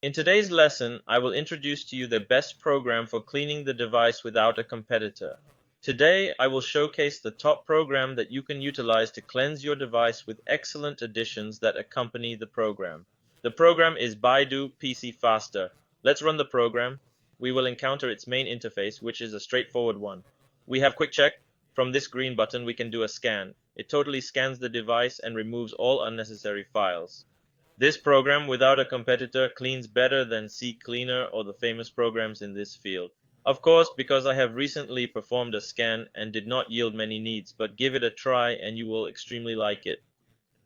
In today's lesson, I will introduce to you the best program for cleaning the device without a competitor. Today, I will showcase the top program that you can utilize to cleanse your device with excellent additions that accompany the program. The program is Baidu PC Faster. Let's run the program. We will encounter its main interface, which is a straightforward one. We have Quick Check. From this green button, we can do a scan. It totally scans the device and removes all unnecessary files. This program, without a competitor, cleans better than CCleaner or the famous programs in this field. Of course, because I have recently performed a scan and did not yield many needs, but give it a try and you will extremely like it.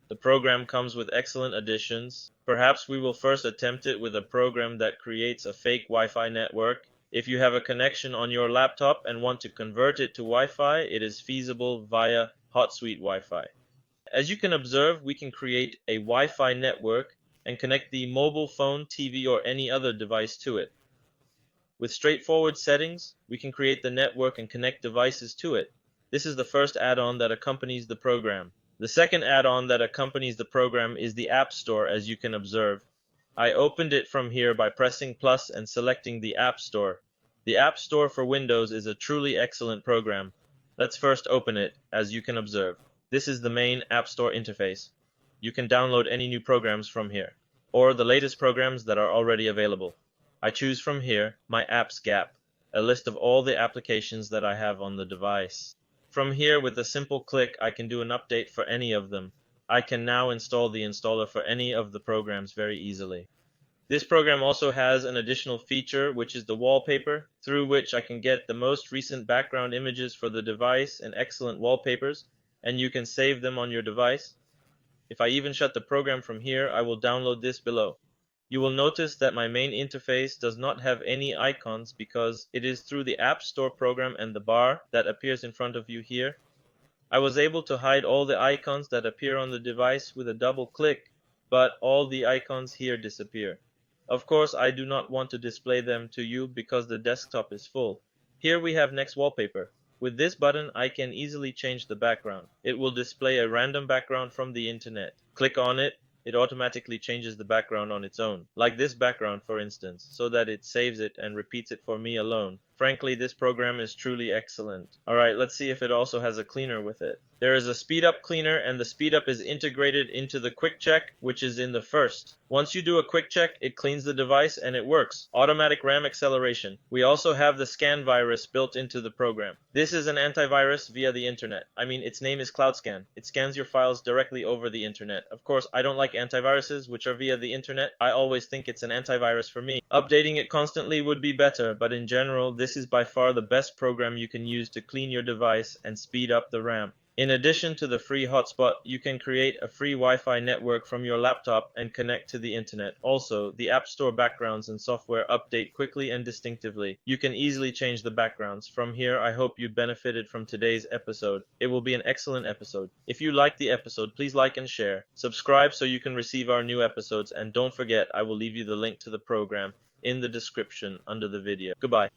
The program comes with excellent additions. Perhaps we will first attempt it with a program that creates a fake Wi-Fi network. If you have a connection on your laptop and want to convert it to Wi-Fi, it is feasible via HotSuite Wi-Fi. As you can observe, we can create a Wi-Fi network and connect the mobile phone, TV, or any other device to it. With straightforward settings, we can create the network and connect devices to it. This is the first add-on that accompanies the program. The second add-on that accompanies the program is the App Store, as you can observe. I opened it from here by pressing plus and selecting the App Store. The App Store for Windows is a truly excellent program. Let's first open it, as you can observe. This is the main App Store interface. You can download any new programs from here, or the latest programs that are already available. I choose from here my Apps Gap, a list of all the applications that I have on the device. From here, with a simple click, I can do an update for any of them. I can now install the installer for any of the programs very easily. This program also has an additional feature, which is the wallpaper, through which I can get the most recent background images for the device and excellent wallpapers, and you can save them on your device. If I even shut the program from here, I will download this below. You will notice that my main interface does not have any icons because it is through the App Store program and the bar that appears in front of you here. I was able to hide all the icons that appear on the device with a double click, but all the icons here disappear. Of course, I do not want to display them to you because the desktop is full. Here we have Next Wallpaper. With this button, I can easily change the background. It will display a random background from the internet. Click on it. It automatically changes the background on its own, like this background for instance, so that it saves it and repeats it for me alone. Frankly, this program is truly excellent. Alright, let's see if it also has a cleaner with it. There is a speed up cleaner, and the speed up is integrated into the quick check, which is in the first. Once you do a quick check, it cleans the device and it works. Automatic RAM acceleration. We also have the scan virus built into the program. This is an antivirus via the internet. Its name is CloudScan. It scans your files directly over the internet. Of course, I don't like antiviruses which are via the internet. I always think it's an antivirus for me. Updating it constantly would be better, but in general, this is by far the best program you can use to clean your device and speed up the RAM. In addition to the free hotspot, you can create a free Wi-Fi network from your laptop and connect to the internet. Also, the App Store backgrounds and software update quickly and distinctively. You can easily change the backgrounds. From here, I hope you benefited from today's episode. It will be an excellent episode. If you liked the episode, please like and share. Subscribe so you can receive our new episodes, and don't forget, I will leave you the link to the program in the description under the video. Goodbye.